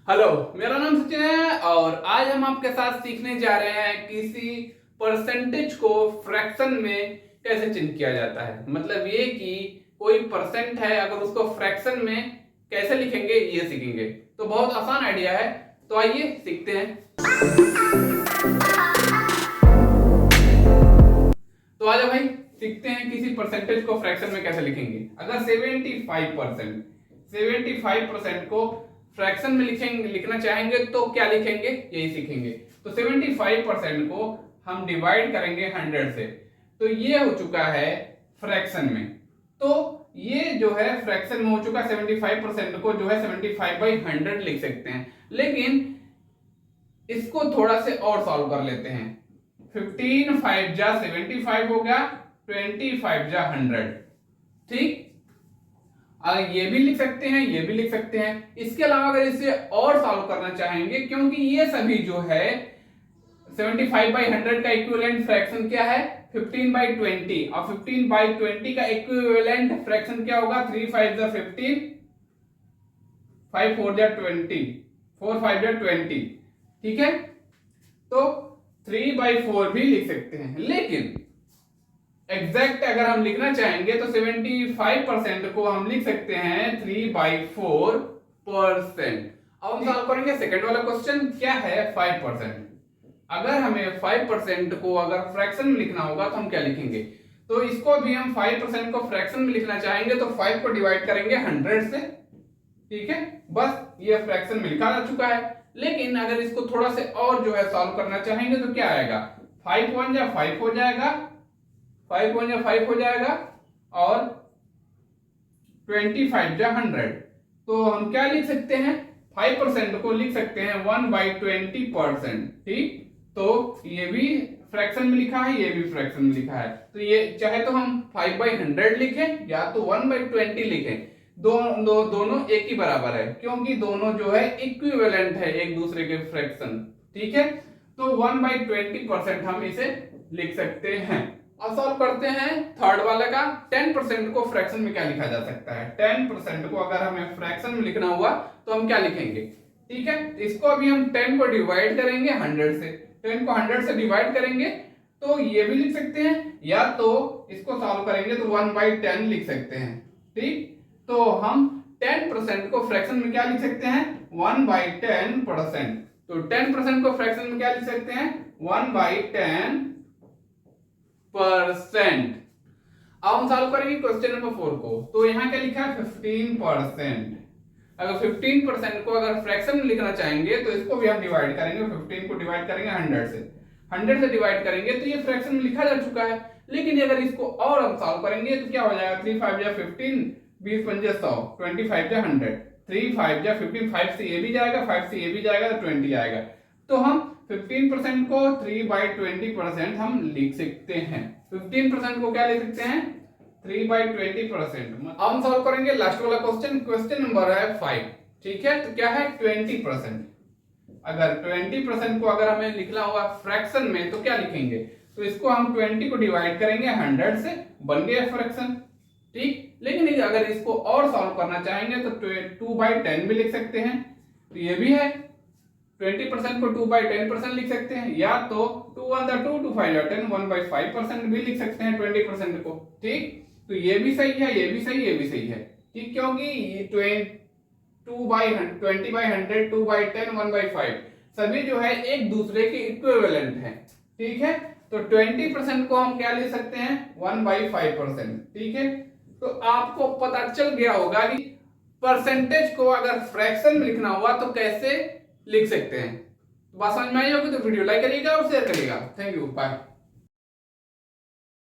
Hello, मेरा नाम सचिन है और आज हम आपके साथ सीखने जा रहे हैं किसी परसेंटेज को फ्रैक्शन में कैसे चिन्ह किया जाता है। मतलब ये कि कोई परसेंट है, अगर उसको फ्रैक्शन में कैसे लिखेंगे ये सीखेंगे। तो बहुत आसान आइडिया है, तो आइए सीखते हैं। तो आजा भाई, सीखते हैं किसी परसेंटेज को फ्रैक्शन में कैसे लिखेंगे। अगर 75% को फ्रैक्शन में लिखना चाहेंगे तो क्या लिखेंगे, यही सीखेंगे। तो 75% को हम डिवाइड करेंगे 100 से, तो ये हो चुका है फ्रैक्शन में। तो ये जो है फ्रैक्शन में हो चुका है। 75% को जो है 75/100 लिख सकते हैं, लेकिन इसको थोड़ा से और सॉल्व कर लेते हैं। 15 5 जा 75 हो गया, 25 जा 100। ठीक, ये भी लिख सकते हैं, ये भी लिख सकते हैं। इसके अलावा अगर इसे और सॉल्व करना चाहेंगे, क्योंकि ये सभी जो है 75/100 का इक्विवेलेंट फ्रैक्शन क्या है, 15/20, और 15/20 का इक्विवेलेंट फ्रैक्शन क्या होगा, 3 5 जा 15, 5 4 जा 20, 4 5 जा 20। ठीक है, तो 3/4 भी लिख सकते हैं, लेकिन एग्जैक्ट अगर हम लिखना चाहेंगे तो 75% को हम लिख सकते हैं 3/4%। अब हम सॉल्व करेंगे सेकंड वाला क्वेश्चन, क्या है 5%। अगर हमें 5% को अगर फ्रैक्शन में लिखना होगा तो हम क्या लिखेंगे। तो इसको भी हम 5% को फ्रैक्शन में लिखना चाहेंगे तो 5 को डिवाइड करेंगे 100 से। ठीक है, बस ये फ्रैक्शन में लिखा जा चुका है। लेकिन अगर इसको थोड़ा से और जो है सॉल्व करना चाहेंगे तो क्या आएगा, 5 1 जा 5 हो जाएगा, 5 1 जा 5 हो जाएगा, और 25 जा 100। तो हम क्या लिख सकते हैं, 5% को लिख सकते हैं 1/20%। ठीक, तो ये भी फ्रैक्शन में लिखा है, ये भी फ्रैक्शन में लिखा है। तो ये चाहे तो हम 5/100 लिखें या तो 1/20 लिखें, दोनों एक ही बराबर है, क्योंकि दोनों जो है इक्विवेलेंट है एक दूसरे के फ्रैक्शन। ठीक है, तो 1/20% हम इसे लिख सकते हैं। अब सॉल्व करते हैं थर्ड वाले का। 10% को फ्रैक्शन में क्या लिखा जा सकता है। 10% को अगर हमें फ्रैक्शन में लिखना हुआ तो हम क्या लिखेंगे। ठीक है, इसको अभी हम 10 को डिवाइड करेंगे 100 से, 10 को 100 से डिवाइड करेंगे तो ये भी लिख सकते हैं, या तो इसको सॉल्व करेंगे तो 1/10 लिख सकते हैं। ठीक, तो हम 10% को फ्रैक्शन में क्या लिख सकते हैं, 1/10%। तो 10% को फ्रैक्शन में क्या लिख सकते हैं, 1/10%। अब हम सॉल्व करेंगे क्वेश्चन नंबर 4 को। तो यहाँ क्या लिखा है, 15%। अगर 15% को अगर फ्रैक्शन में लिखना चाहेंगे तो इसको भी हम डिवाइड करेंगे, 15 को डिवाइड करेंगे 100 से, 100 से डिवाइड करेंगे तो ये फ्रैक्शन में लिखा जा चुका है। लेकिन अगर इसको और हम सॉल्व करेंगे तो क्या हो जाएगा, 3 5 जा 15, 20 5 100, 25 जा 100, 3 5 जा 15, 5 से ये भी जाएगा, 5 से ये भी जाएगा, तो 20 आएगा। तो हम 15% को 3/20% हम लिख सकते हैं। 15% को क्या लिख सकते हैं, 3/20%। अब हम सॉल्व करेंगे लास्ट वाला क्वेश्चन, क्वेश्चन नंबर है 5। ठीक है, तो क्या है 20%। अगर 20% को अगर हमें लिखना हुआ फ्रैक्शन में तो क्या लिखेंगे। तो इसको हम 20 को डिवाइड करेंगे 100 से, बन गया फ्रैक्शन। ठीक, लेकिन अगर इसको और सॉल्व करना चाहेंगे तो 2/10 भी लिख सकते हैं। तो ये भी है, 20% को 2/10% लिख सकते हैं, या तो 2 1 2 2 5 10, 1/5% भी लिख सकते हैं 20% को। ठीक, तो ये भी सही है, ये भी सही, ये भी सही है। ठीक, क्योंकि ये 20/100, 2/10, 1/5 सभी जो है एक दूसरे के इक्विवेलेंट है। ठीक है, तो 20% को हम क्या लिख सकते हैं, 1/5%। ठीक है, तो आपको पता चल गया होगा कि परसेंटेज को अगर फ्रैक्शन में लिखना हुआ तो कैसे लिख सकते हैं। बात समझ में आई होगी तो वीडियो लाइक करिएगा और शेयर करिएगा। Thank you, bye.